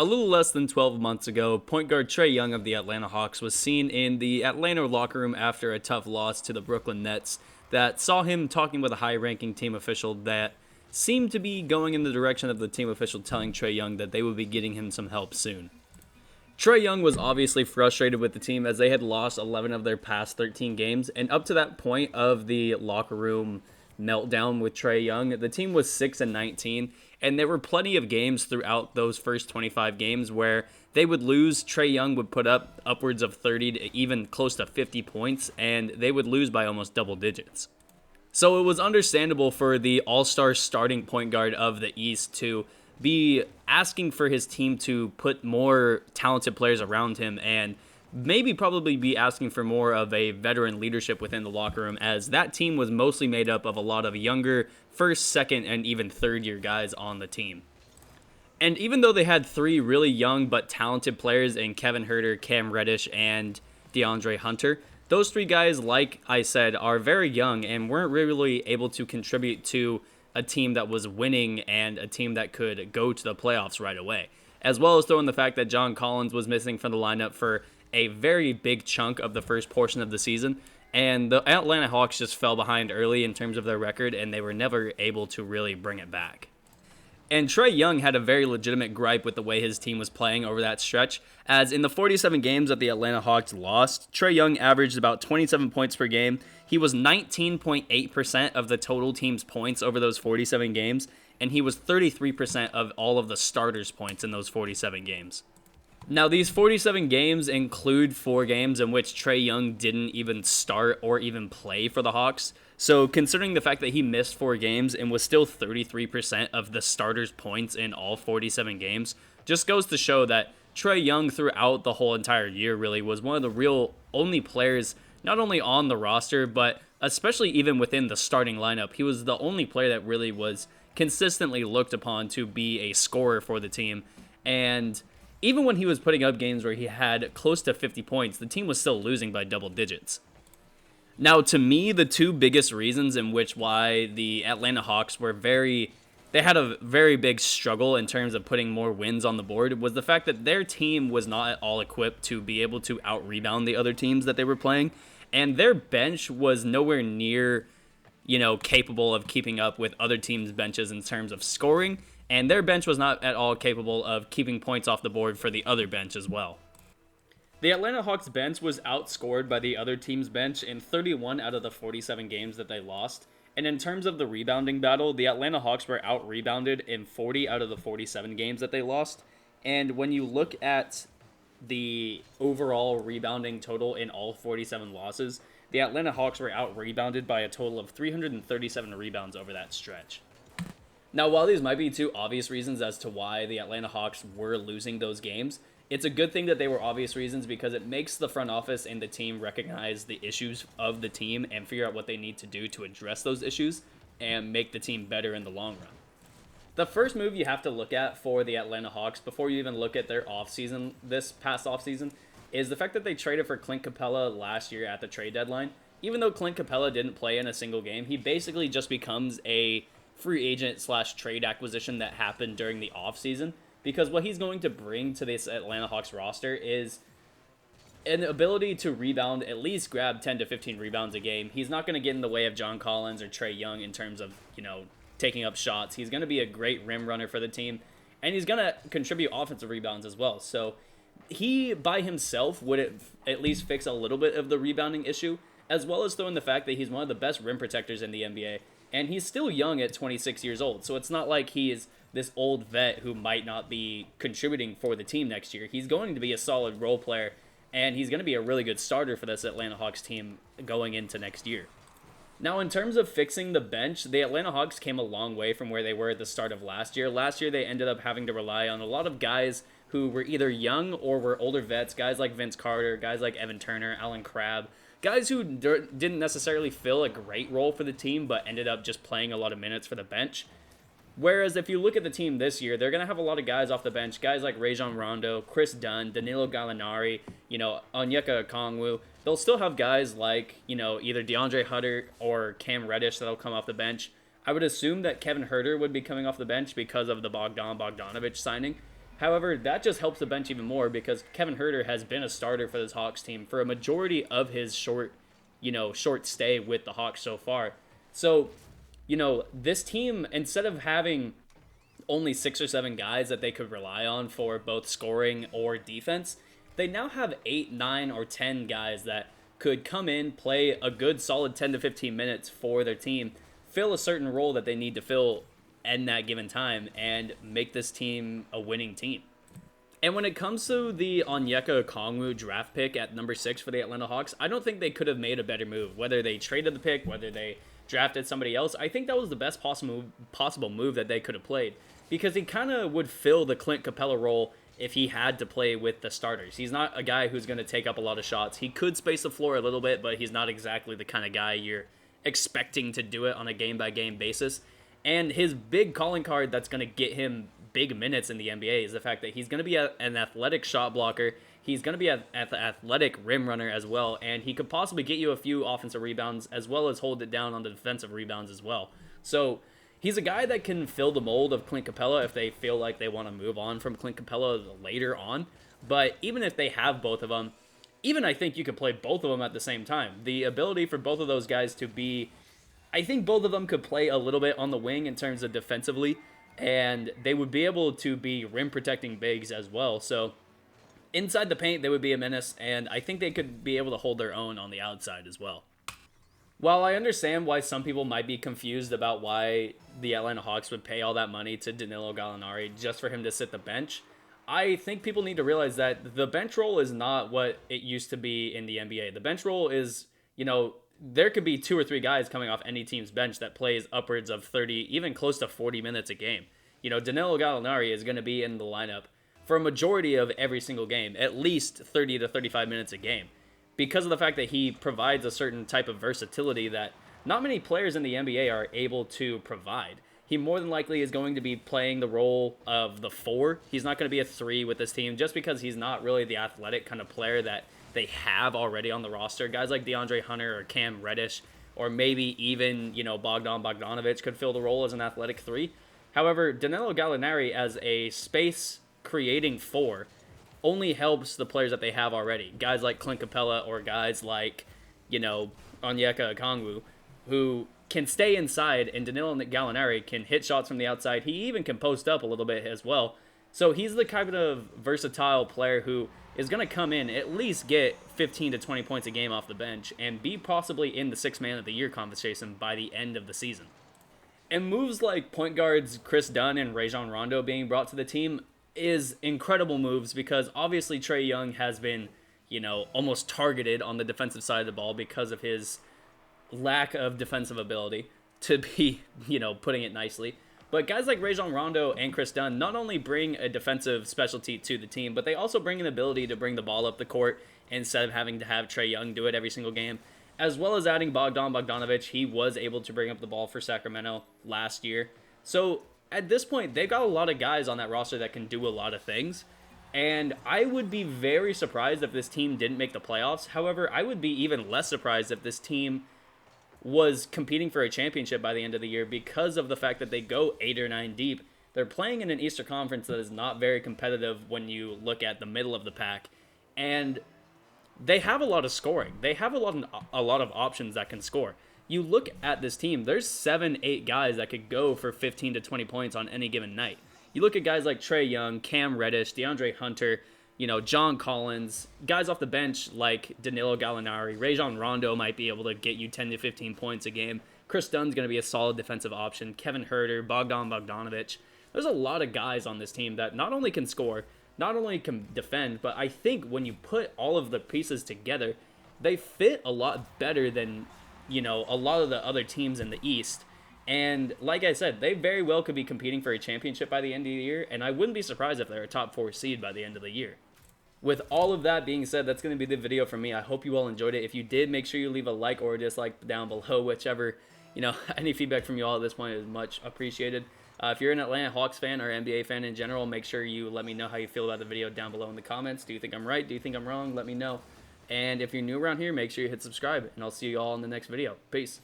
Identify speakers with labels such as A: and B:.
A: A little less than 12 months ago, point guard Trae Young of the Atlanta Hawks was seen in the Atlanta locker room after a tough loss to the Brooklyn Nets that saw him talking with a high-ranking team official that seemed to be going in the direction of the team official telling Trae Young that they would be getting him some help soon. Trae Young was obviously frustrated with the team as they had lost 11 of their past 13 games, and up to that point of the locker room meltdown with Trae Young, the team was 6-19, and there were plenty of games throughout those first 25 games where they would lose. Trae Young would put up upwards of 30 to even close to 50 points, and they would lose by almost double digits. So it was understandable for the all-star starting point guard of the East to be asking for his team to put more talented players around him and maybe probably be asking for more of a veteran leadership within the locker room, as that team was mostly made up of a lot of younger first, second, and even third year guys on the team. And even though they had three really young but talented players in Kevin Huerter, Cam Reddish, and DeAndre Hunter, those three guys, like I said, are very young and weren't really able to contribute to a team that was winning and a team that could go to the playoffs right away. As well as throwing the fact that John Collins was missing from the lineup for a very big chunk of the first portion of the season, and the Atlanta Hawks just fell behind early in terms of their record, and they were never able to really bring it back. And Trae Young had a very legitimate gripe with the way his team was playing over that stretch, as in the 47 games that the Atlanta Hawks lost, Trae Young averaged about 27 points per game. He was 19.8% of the total team's points over those 47 games, and he was 33% of all of the starters' points in those 47 games. Now, these 47 games include 4 games in which Trae Young didn't even start or even play for the Hawks. So considering the fact that he missed 4 games and was still 33% of the starters' points in all 47 games, just goes to show that Trae Young throughout the whole entire year really was one of the real only players, not only on the roster, but especially even within the starting lineup. He was the only player that really was consistently looked upon to be a scorer for the team. And even when he was putting up games where he had close to 50 points, the team was still losing by double digits. Now, to me, the two biggest reasons in which why the Atlanta Hawks were they had a very big struggle in terms of putting more wins on the board was the fact that their team was not at all equipped to be able to out-rebound the other teams that they were playing, and their bench was nowhere near, capable of keeping up with other teams' benches in terms of scoring, and their bench was not at all capable of keeping points off the board for the other bench as well. The Atlanta Hawks bench was outscored by the other team's bench in 31 out of the 47 games that they lost. And in terms of the rebounding battle, the Atlanta Hawks were out-rebounded in 40 out of the 47 games that they lost. And when you look at the overall rebounding total in all 47 losses, the Atlanta Hawks were out-rebounded by a total of 337 rebounds over that stretch. Now, while these might be two obvious reasons as to why the Atlanta Hawks were losing those games, it's a good thing that they were obvious reasons because it makes the front office and the team recognize the issues of the team and figure out what they need to do to address those issues and make the team better in the long run. The first move you have to look at for the Atlanta Hawks before you even look at their offseason, this past offseason, is the fact that they traded for Clint Capella last year at the trade deadline. Even though Clint Capella didn't play in a single game, he basically just becomes a free agent / trade acquisition that happened during the offseason, because what he's going to bring to this Atlanta Hawks roster is an ability to rebound, at least grab 10 to 15 rebounds a game. He's not going to get in the way of John Collins or Trae Young in terms of, taking up shots. He's going to be a great rim runner for the team, and he's going to contribute offensive rebounds as well. So he, by himself, would at least fix a little bit of the rebounding issue, as well as throwing the fact that he's one of the best rim protectors in the NBA. And he's still young at 26 years old, so it's not like he is this old vet who might not be contributing for the team next year. He's going to be a solid role player, and he's going to be a really good starter for this Atlanta Hawks team going into next year. Now, in terms of fixing the bench, the Atlanta Hawks came a long way from where they were at the start of last year. Last year, they ended up having to rely on a lot of guys who were either young or were older vets, guys like Vince Carter, guys like Evan Turner, Allen Crabbe, guys who didn't necessarily fill a great role for the team, but ended up just playing a lot of minutes for the bench. Whereas if you look at the team this year, they're going to have a lot of guys off the bench, guys like Rajon Rondo, Chris Dunn, Danilo Gallinari, Onyeka Okongwu. They'll still have guys like, either DeAndre Hunter or Cam Reddish that'll come off the bench. I would assume that Kevin Huerter would be coming off the bench because of the Bogdanovich signing. However, that just helps the bench even more because Kevin Huerter has been a starter for this Hawks team for a majority of his short stay with the Hawks so far. So, this team, instead of having only 6 or 7 guys that they could rely on for both scoring or defense, they now have 8, 9, or 10 guys that could come in, play a good solid 10 to 15 minutes for their team, fill a certain role that they need to fill in that given time, and make this team a winning team. And when it comes to the Onyeka Okongwu draft pick at number 6 for the Atlanta Hawks, I don't think they could have made a better move. Whether they traded the pick, whether they drafted somebody else, I think that was the best possible move that they could have played. Because he kind of would fill the Clint Capella role if he had to play with the starters. He's not a guy who's going to take up a lot of shots. He could space the floor a little bit, but he's not exactly the kind of guy you're expecting to do it on a game-by-game basis. And his big calling card that's going to get him big minutes in the NBA is the fact that he's going to be an athletic shot blocker. He's going to be an athletic rim runner as well, and he could possibly get you a few offensive rebounds as well as hold it down on the defensive rebounds as well. So he's a guy that can fill the mold of Clint Capella if they feel like they want to move on from Clint Capella later on. But even if they have both of them, even I think you could play both of them at the same time. The ability for both of those guys to be, I think both of them could play a little bit on the wing in terms of defensively, and they would be able to be rim protecting bigs as well. So inside the paint, they would be a menace, and I think they could be able to hold their own on the outside as well. While I understand why some people might be confused about why the Atlanta Hawks would pay all that money to Danilo Gallinari just for him to sit the bench, I think people need to realize that the bench role is not what it used to be in the NBA. The bench role is, there could be 2 or 3 guys coming off any team's bench that plays upwards of 30, even close to 40 minutes a game. Danilo Gallinari is going to be in the lineup for a majority of every single game, at least 30 to 35 minutes a game, because of the fact that he provides a certain type of versatility that not many players in the NBA are able to provide. He more than likely is going to be playing the role of the 4. He's not going to be a 3 with this team just because he's not really the athletic kind of player that they have already on the roster. Guys like DeAndre Hunter or Cam Reddish, or maybe even, Bogdan Bogdanovic could fill the role as an athletic 3. However, Danilo Gallinari as a space-creating 4 only helps the players that they have already. Guys like Clint Capella or guys like, Onyeka Okongwu, who can stay inside, and Danilo Gallinari can hit shots from the outside. He even can post up a little bit as well. So he's the kind of versatile player who is going to come in, at least get 15 to 20 points a game off the bench, and be possibly in the 6th Man of the Year conversation by the end of the season. And moves like point guards Chris Dunn and Rajon Rondo being brought to the team is incredible moves, because obviously Trae Young has been, almost targeted on the defensive side of the ball because of his lack of defensive ability, to be, putting it nicely. But guys like Rajon Rondo and Chris Dunn not only bring a defensive specialty to the team, but they also bring an ability to bring the ball up the court instead of having to have Trae Young do it every single game. As well as adding Bogdan Bogdanovic, he was able to bring up the ball for Sacramento last year. So at this point, they've got a lot of guys on that roster that can do a lot of things. And I would be very surprised if this team didn't make the playoffs. However, I would be even less surprised if this team was competing for a championship by the end of the year, because of the fact that they go 8 or 9 deep. They're playing in an Eastern Conference that is not very competitive when you look at the middle of the pack, and they have a lot of scoring. They have a lot of options that can score. You look at this team, there's 7, 8 guys that could go for 15 to 20 points on any given night. You look at guys like Trae Young, Cam Reddish, DeAndre Hunter, John Collins, guys off the bench like Danilo Gallinari. Rajon Rondo might be able to get you 10 to 15 points a game. Chris Dunn's going to be a solid defensive option. Kevin Huerter, Bogdan Bogdanovic. There's a lot of guys on this team that not only can score, not only can defend, but I think when you put all of the pieces together, they fit a lot better than, a lot of the other teams in the East. And like I said, they very well could be competing for a championship by the end of the year, and I wouldn't be surprised if they're a top 4 seed by the end of the year. With all of that being said, that's going to be the video from me. I hope you all enjoyed it. If you did, make sure you leave a like or a dislike down below, whichever, any feedback from you all at this point is much appreciated. If you're an Atlanta Hawks fan or NBA fan in general, make sure you let me know how you feel about the video down below in the comments. Do you think I'm right? Do you think I'm wrong? Let me know. And if you're new around here, make sure you hit subscribe, and I'll see you all in the next video. Peace.